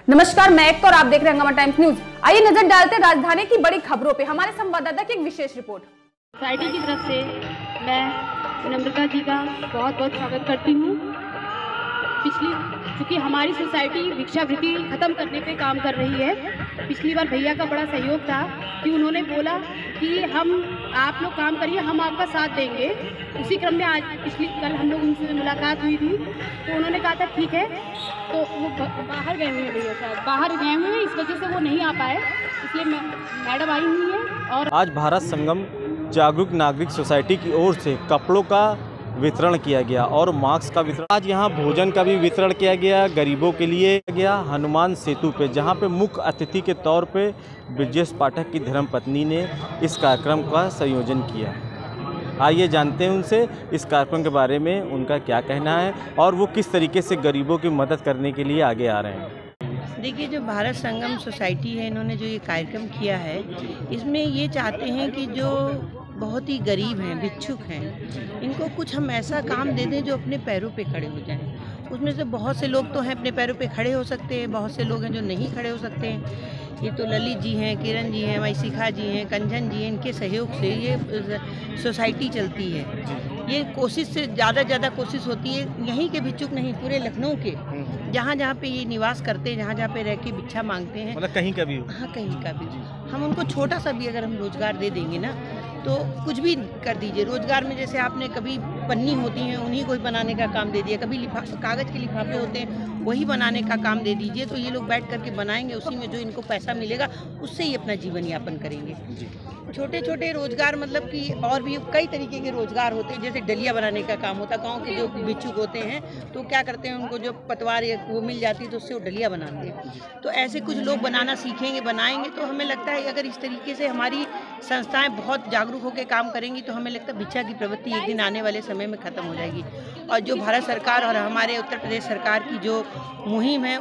नमस्कार, मैं एक और आप देख रहे हैं हंगामा टाइम्स न्यूज। आइए नजर डालते हैं राजधानी की बड़ी खबरों पे। हमारे संवाददाता की एक विशेष रिपोर्ट। सोसाइटी की तरफ से मैं नम्रता जी का बहुत बहुत स्वागत करती हूँ। चूँकि हमारी सोसाइटी भिक्षावृत्ति ख़त्म करने पे काम कर रही है। पिछली बार भैया का बड़ा सहयोग था कि उन्होंने बोला कि आप लोग काम करिए, हम आपका साथ देंगे। उसी क्रम में आज कल हम लोग उनसे मुलाकात हुई थी, तो उन्होंने कहा था ठीक है। तो वो बाहर गए हुए हैं भैया साहब, बाहर गए हुए हैं, इस वजह से वो नहीं आ पाए, इसलिए मैडम आई हुई है। और आज भारत संगम जागरूक नागरिक सोसाइटी की ओर से कपड़ों का वितरण किया गया और मास्क का वितरण। आज यहाँ भोजन का भी वितरण किया गया गरीबों के लिए गया हनुमान सेतु पे, जहाँ पे मुख्य अतिथि के तौर पे ब्रजेश पाठक की धर्मपत्नी ने इस कार्यक्रम का संयोजन किया। आइए जानते हैं उनसे इस कार्यक्रम के बारे में, उनका क्या कहना है और वो किस तरीके से गरीबों की मदद करने के लिए आगे आ रहे हैं। देखिए, जो भारत संगम सोसाइटी है, इन्होंने जो ये कार्यक्रम किया है, इसमें ये चाहते हैं कि जो बहुत ही गरीब हैं, भिक्षुक हैं, इनको कुछ हम ऐसा काम दे दें जो अपने पैरों पे खड़े हो जाएं। उसमें से बहुत से लोग तो हैं अपने पैरों पे खड़े हो सकते हैं, बहुत से लोग हैं जो नहीं खड़े हो सकते हैं। ये तो ललित जी हैं, किरण जी हैं, हमारी शिखा जी हैं, कंचन जी हैं, इनके सहयोग से ये सोसाइटी चलती है। ये कोशिश से ज़्यादा कोशिश होती है, यहीं के भिक्षुक नहीं, पूरे लखनऊ के जहाँ पे ये निवास करते हैं, जहाँ पे रह के भिक्षा मांगते हैं, मतलब कहीं का भी, हाँ कहीं का भी, हम उनको छोटा सा भी अगर हम रोजगार दे देंगे ना, तो कुछ भी कर दीजिए। रोजगार में जैसे आपने कभी पन्नी होती हैं, उन्हीं को ही बनाने का काम दे दिया, कभी कागज़ के लिफाफे होते हैं, वही बनाने का काम दे दीजिए, तो ये लोग बैठ करके बनाएंगे, उसी में जो इनको पैसा मिलेगा उससे ही अपना जीवन यापन करेंगे। छोटे छोटे रोजगार मतलब कि और भी कई तरीके के रोजगार होते हैं, जैसे डलिया बनाने का काम होता है। गाँव के जो भिक्षुक होते हैं तो क्या करते हैं, उनको जो पतवार वो मिल जाती है तो उससे वो डलिया बनाते हैं। तो ऐसे कुछ लोग बनाना सीखेंगे, बनाएंगे, तो हमें लगता है अगर इस तरीके से हमारी संस्थाएं बहुत जागरूक होकर काम करेंगी तो हमें लगता है भिक्षा की प्रवृत्ति एक दिन आने वाले समय में ख़त्म हो जाएगी। और जो भारत सरकार और हमारे उत्तर प्रदेश सरकार की जो मुहिम है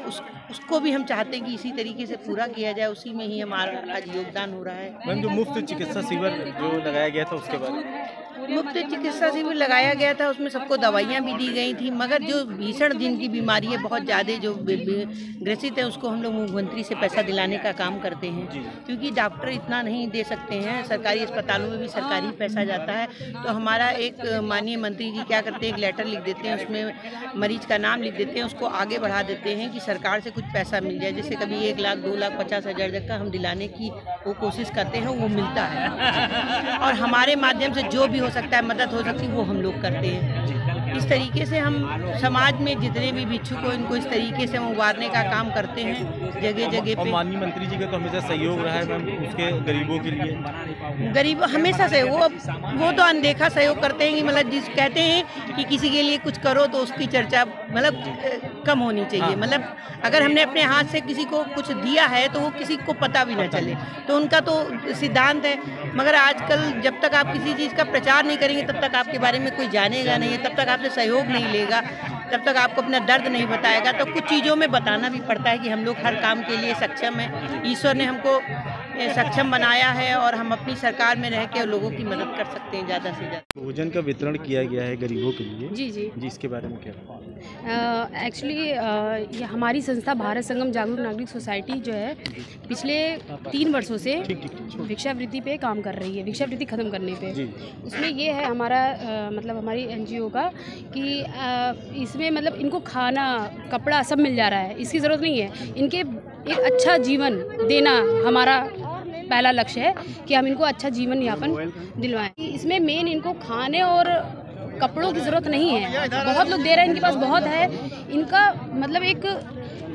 उसको भी हम चाहते हैं कि इसी तरीके से पूरा किया जाए, उसी में ही हमारा आज योगदान हो रहा है। मैम, जो मुफ्त चिकित्सा शिविर जो लगाया गया था उसके बारे में। मुफ्त चिकित्सा शिविर लगाया गया था, उसमें सबको दवाइयाँ भी दी गई थी, मगर जो भीषण जिनकी बीमारी है, बहुत ज़्यादा जो ग्रसित है, उसको हम लोग मुख्यमंत्री से पैसा दिलाने का काम करते हैं, क्योंकि डॉक्टर इतना नहीं दे सकते हैं। सरकारी अस्पतालों में भी सरकारी पैसा जाता है, तो हमारा एक माननीय मंत्री जी क्या करते हैं, एक लेटर लिख देते हैं, उसमें मरीज का नाम लिख देते हैं, उसको आगे बढ़ा देते हैं कि सरकार से कुछ पैसा मिल जाए। जैसे कभी 1 लाख 2 लाख 50,000 तक का हम दिलाने की वो कोशिश करते हैं, वो मिलता है। और हमारे माध्यम से जो भी हो सकता है, मदद हो सकती है, वो हम लोग करते हैं। इस तरीके से हम समाज में जितने भी भिक्षुक हो, इनको इस तरीके से हम उबारने का काम करते हैं जगह जगह पे। माननीय मंत्री जी का तो हमेशा सहयोग रहा है मैम उसके गरीबों के लिए। गरीब हमेशा से वो तो अनदेखा सहयोग करते हैं कि मतलब जिस कहते हैं कि किसी के लिए कुछ करो तो उसकी चर्चा मतलब कम होनी चाहिए। मतलब अगर हमने अपने हाथ से किसी को कुछ दिया है तो वो किसी को पता भी ना चले, तो उनका तो सिद्धांत है। मगर आजकल जब तक आप किसी चीज़ का प्रचार नहीं करेंगे तब तक आपके बारे में कोई जानेगा नहीं है, तब तक आपसे सहयोग नहीं लेगा, तब तक आपको अपना दर्द नहीं बताएगा। तो कुछ चीज़ों में बताना भी पड़ता है कि हम लोग हर काम के लिए सक्षम हैं। ईश्वर ने हमको सक्षम बनाया है और हम अपनी सरकार में रह के लोगों की मदद कर सकते हैं ज़्यादा से ज़्यादा। भोजन का वितरण किया गया है गरीबों के लिए। जी, इसके बारे में क्या? एक्चुअली ये हमारी संस्था भारत संगम जागरूक नागरिक सोसाइटी जो है पिछले 3 वर्षों से भिक्षावृत्ति पे काम कर रही है, भिक्षावृत्ति ख़त्म करने पे। उसमें ये है हमारा मतलब हमारी NGO का कि इसमें मतलब इनको खाना कपड़ा सब मिल जा रहा है, इसकी ज़रूरत नहीं है। इनके एक अच्छा जीवन देना हमारा पहला लक्ष्य है कि हम इनको अच्छा जीवन यापन दिलवाएं। इसमें मेन इनको खाने और कपड़ों की ज़रूरत नहीं है, बहुत लोग दे रहे हैं, इनके पास बहुत है। इनका मतलब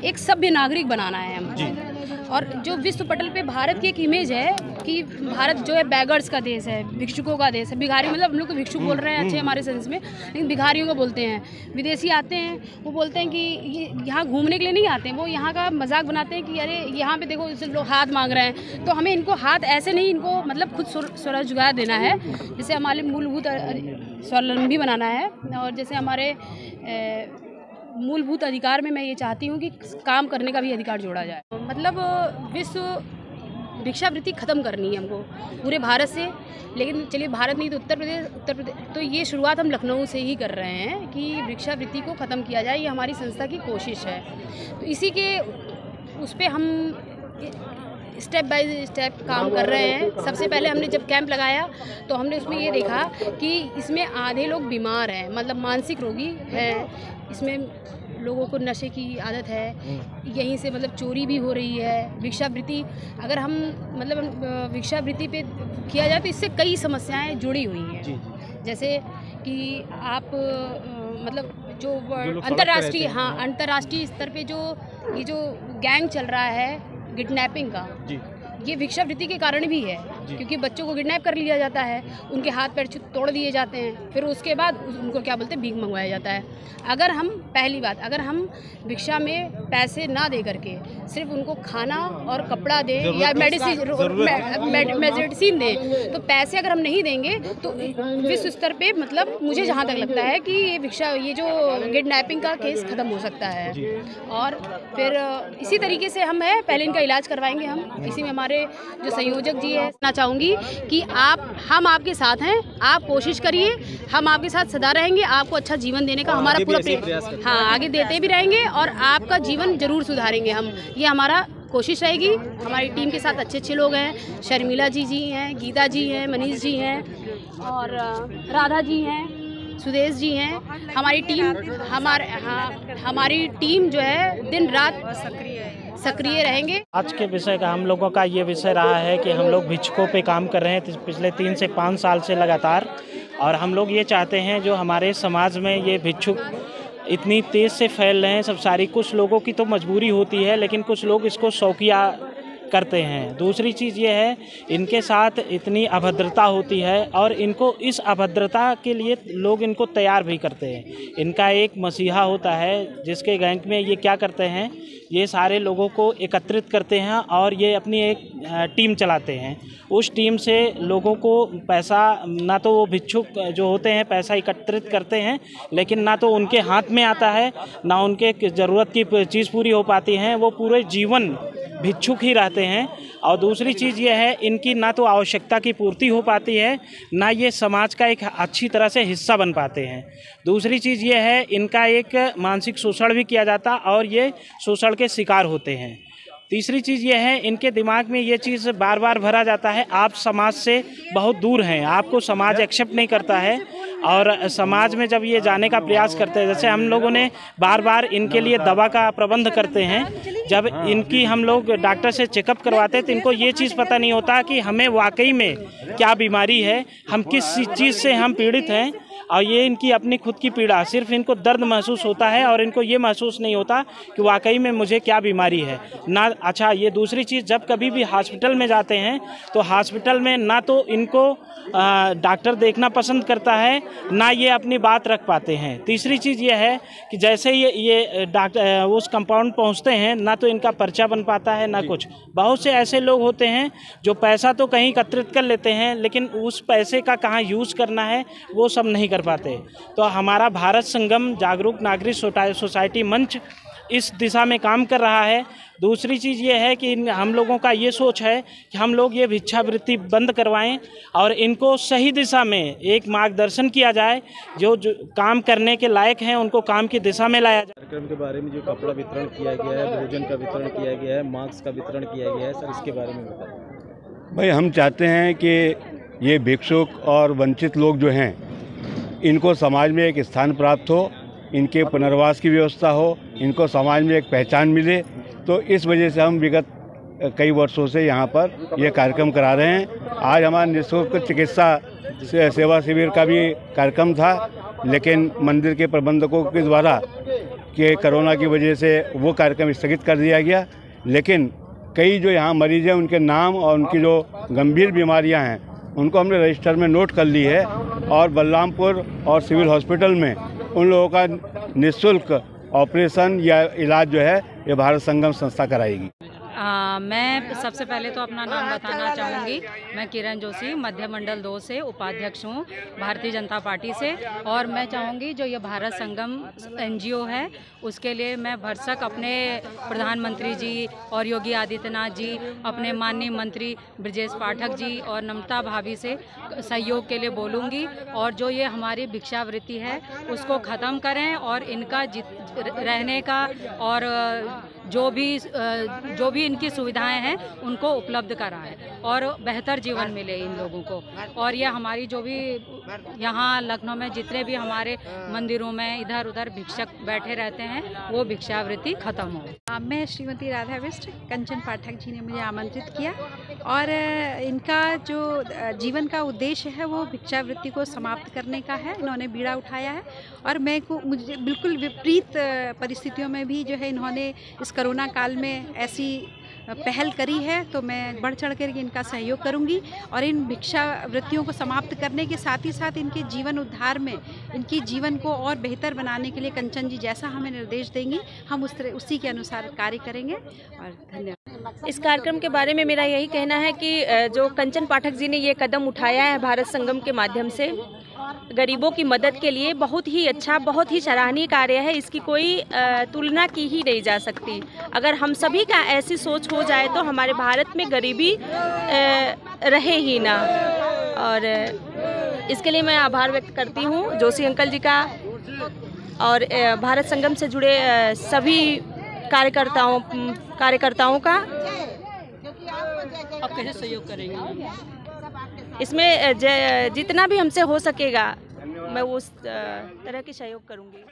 एक सभ्य नागरिक बनाना है हम। और जो विश्व पटल पे भारत की एक इमेज है कि भारत जो है बैगर्स का देश है, भिक्षुकों का देश है। भिखारी मतलब हम लोग को भिक्षुक बोल रहे हैं अच्छे हमारे सेंस में, लेकिन भिखारियों को बोलते हैं। विदेशी आते हैं, वो बोलते हैं कि ये यहाँ घूमने के लिए नहीं आते हैं, वो यहाँ का मजाक बनाते हैं कि अरे यहाँ पे देखो इसे लोग हाथ मांग रहे हैं। तो हमें इनको हाथ ऐसे नहीं, इनको मतलब खुद स्वरोजगार देना है। जैसे हमारे मूलभूत स्वावलंबी बनाना है, और जैसे हमारे मूलभूत अधिकार में मैं ये चाहती हूँ कि काम करने का भी अधिकार जोड़ा जाए। मतलब विश्व भिक्षावृत्ति ख़त्म करनी है हमको पूरे भारत से, लेकिन चलिए भारत नहीं तो उत्तर प्रदेश तो ये शुरुआत हम लखनऊ से ही कर रहे हैं कि भिक्षावृत्ति को ख़त्म किया जाए। ये हमारी संस्था की कोशिश है। तो इसी के उस पर हम स्टेप बाय स्टेप काम कर रहे हैं। सबसे पहले हमने जब कैंप लगाया तो हमने उसमें ये देखा कि इसमें आधे लोग बीमार हैं, मतलब मानसिक रोगी हैं। इसमें लोगों को नशे की आदत है, यहीं से मतलब चोरी भी हो रही है। भिक्षावृत्ति अगर हम मतलब भिक्षावृत्ति पे किया जाए तो इससे कई समस्याएं जुड़ी हुई हैं। जैसे कि आप मतलब जो अंतर्राष्ट्रीय अंतर्राष्ट्रीय स्तर पे जो ये जो गैंग चल रहा है किडनैपिंग का, ये भिक्षावृत्ति के कारण भी है, क्योंकि बच्चों को किडनैप कर लिया जाता है, उनके हाथ पैर तोड़ दिए जाते हैं, फिर उसके बाद उनको क्या बोलते हैं भीख मंगवाया जाता है। अगर हम पहली बात अगर हम भिक्षा में पैसे ना दे करके सिर्फ उनको खाना और कपड़ा दें या मेडिसिन दें, तो पैसे अगर हम नहीं देंगे तो विश्व स्तर पे मतलब मुझे जहाँ तक लगता है कि ये जो किडनैपिंग का केस ख़त्म हो सकता है। और फिर इसी तरीके से हम पहले इनका इलाज करवाएंगे। हम इसी में हमारे जो संयोजक जी है, कहना चाहूँगी कि हम आपके साथ हैं, आप कोशिश करिए, हम आपके साथ सदा रहेंगे। आपको अच्छा जीवन देने का हमारा पूरा प्रयास आगे देते भी रहेंगे और आपका जीवन जरूर सुधारेंगे हम, ये हमारा कोशिश रहेगी। हमारी टीम के साथ अच्छे लोग हैं, शर्मिला जी हैं, गीता जी हैं, मनीष जी हैं और राधा जी हैं, सुदेश जी हैं। हमारी टीम जो है दिन रात सक्रिय रहेंगे। आज के विषय का हम लोगों का ये विषय रहा है कि हम लोग भिक्षुकों पे काम कर रहे हैं पिछले 3 से 5 साल से लगातार, और हम लोग ये चाहते हैं जो हमारे समाज में ये भिक्षुक इतनी तेज़ से फैल रहे हैं सब सारी, कुछ लोगों की तो मजबूरी होती है लेकिन कुछ लोग इसको शौकिया करते हैं। दूसरी चीज़ ये है इनके साथ इतनी अभद्रता होती है और इनको इस अभद्रता के लिए लोग इनको तैयार भी करते हैं। इनका एक मसीहा होता है जिसके गैंग में ये क्या करते हैं, ये सारे लोगों को एकत्रित करते हैं और ये अपनी एक टीम चलाते हैं। उस टीम से लोगों को पैसा, ना तो वो भिक्षुक जो होते हैं पैसा एकत्रित करते हैं लेकिन ना तो उनके हाथ में आता है, ना उनके ज़रूरत की चीज़ पूरी हो पाती हैं, वो पूरे जीवन भिक्षुक ही रहते हैं। और दूसरी चीज़ ये है इनकी ना तो आवश्यकता की पूर्ति हो पाती है, ना ये समाज का एक अच्छी तरह से हिस्सा बन पाते हैं। दूसरी चीज़ ये है इनका एक मानसिक शोषण भी किया जाता और ये शोषण के शिकार होते हैं। तीसरी चीज़ ये है इनके दिमाग में ये चीज़ बार बार भरा जाता है आप समाज से बहुत दूर हैं, आपको समाज एक्सेप्ट नहीं करता है। और समाज में जब ये जाने का प्रयास करते हैं, जैसे हम लोगों ने बार बार इनके लिए दवा का प्रबंध करते हैं, जब इनकी हम लोग डॉक्टर से चेकअप करवाते हैं तो इनको ये चीज़ पता नहीं होता कि हमें वाकई में क्या बीमारी है, हम किस चीज़ से हम पीड़ित हैं। और ये इनकी अपनी खुद की पीड़ा, सिर्फ इनको दर्द महसूस होता है और इनको ये महसूस नहीं होता कि वाकई में मुझे क्या बीमारी है ना। अच्छा, ये दूसरी चीज़, जब कभी भी हॉस्पिटल में जाते हैं तो हॉस्पिटल में ना तो इनको डॉक्टर देखना पसंद करता है, ना ये अपनी बात रख पाते हैं। तीसरी चीज़ ये है कि जैसे ये डॉक्टर उस कंपाउंड पहुंचते हैं, ना तो इनका पर्चा बन पाता है ना कुछ। बहुत से ऐसे लोग होते हैं जो पैसा तो कहीं एकत्रित कर लेते हैं लेकिन उस पैसे का कहाँ यूज़ करना है वो सब नहीं कर पाते। तो हमारा भारत संगम जागरूक नागरिक सोसाइटी मंच इस दिशा में काम कर रहा है। दूसरी चीज़ ये है कि हम लोगों का ये सोच है कि हम लोग ये भिक्षावृत्ति बंद करवाएं और इनको सही दिशा में एक मार्गदर्शन किया जाए, जो काम करने के लायक हैं उनको काम की दिशा में लाया जाए। कार्यक्रम के बारे में जो कपड़ा वितरण किया गया है, भोजन का वितरण किया गया है, मास्क का वितरण किया गया है, सर इसके बारे में बताएं। भाई, हम चाहते हैं कि ये भिक्षुक और वंचित लोग जो हैं इनको समाज में एक स्थान प्राप्त हो, इनके पुनर्वास की व्यवस्था हो, इनको समाज में एक पहचान मिले। तो इस वजह से हम विगत कई वर्षों से यहाँ पर ये कार्यक्रम करा रहे हैं। आज हमारा निःशुल्क चिकित्सा सेवा शिविर का भी कार्यक्रम था, लेकिन मंदिर के प्रबंधकों के द्वारा कि कोरोना की वजह से वो कार्यक्रम स्थगित कर दिया गया। लेकिन कई जो यहाँ मरीज हैं उनके नाम और उनकी जो गंभीर बीमारियाँ हैं उनको हमने रजिस्टर में नोट कर ली है और बलरामपुर और सिविल हॉस्पिटल में उन लोगों का निःशुल्क ऑपरेशन या इलाज जो है ये भारत संगम संस्था कराएगी। मैं सबसे पहले तो अपना नाम बताना चाहूँगी। मैं किरण जोशी मध्य मंडल 2 से उपाध्यक्ष हूँ भारतीय जनता पार्टी से। और मैं चाहूँगी जो ये भारत संगम NGO है उसके लिए मैं भरसक अपने प्रधानमंत्री जी और योगी आदित्यनाथ जी, अपने माननीय मंत्री ब्रजेश पाठक जी और नम्रता भाभी से सहयोग के लिए बोलूँगी। और जो ये हमारी भिक्षावृत्ति है उसको ख़त्म करें और इनका रहने का और जो भी इनकी सुविधाएं हैं उनको उपलब्ध कराएं और बेहतर जीवन मिले इन लोगों को। और ये हमारी जो भी यहाँ लखनऊ में जितने भी हमारे मंदिरों में इधर उधर भिक्षक बैठे रहते हैं वो भिक्षावृत्ति खत्म हो। मैं श्रीमती राधा बिष्ट, कंचन पाठक जी ने मुझे आमंत्रित किया और इनका जो जीवन का उद्देश्य है वो भिक्षावृत्ति को समाप्त करने का है। इन्होंने बीड़ा उठाया है और मुझे बिल्कुल विपरीत परिस्थितियों में भी जो है इन्होंने इस कोरोना काल में ऐसी पहल करी है, तो मैं बढ़ चढ़ कर इनका सहयोग करूंगी और इन भिक्षावृत्तियों को समाप्त करने के साथ ही साथ इनके जीवन उद्धार में, इनकी जीवन को और बेहतर बनाने के लिए कंचन जी जैसा हमें निर्देश देंगी हम उसी के अनुसार कार्य करेंगे। और धन्यवाद। इस कार्यक्रम के बारे में मेरा यही कहना है कि जो कंचन पाठक जी ने ये कदम उठाया है भारत संगम के माध्यम से गरीबों की मदद के लिए, बहुत ही अच्छा, बहुत ही सराहनीय कार्य है। इसकी कोई तुलना की ही नहीं जा सकती। अगर हम सभी का ऐसी सोच हो जाए तो हमारे भारत में गरीबी रहे ही ना। और इसके लिए मैं आभार व्यक्त करती हूँ जोशी अंकल जी का और भारत संगम से जुड़े सभी कार्यकर्ताओं का। आप कैसे सहयोग करेंगे इसमें? जितना भी हमसे हो सकेगा मैं उस तरह की सहयोग करूँगी।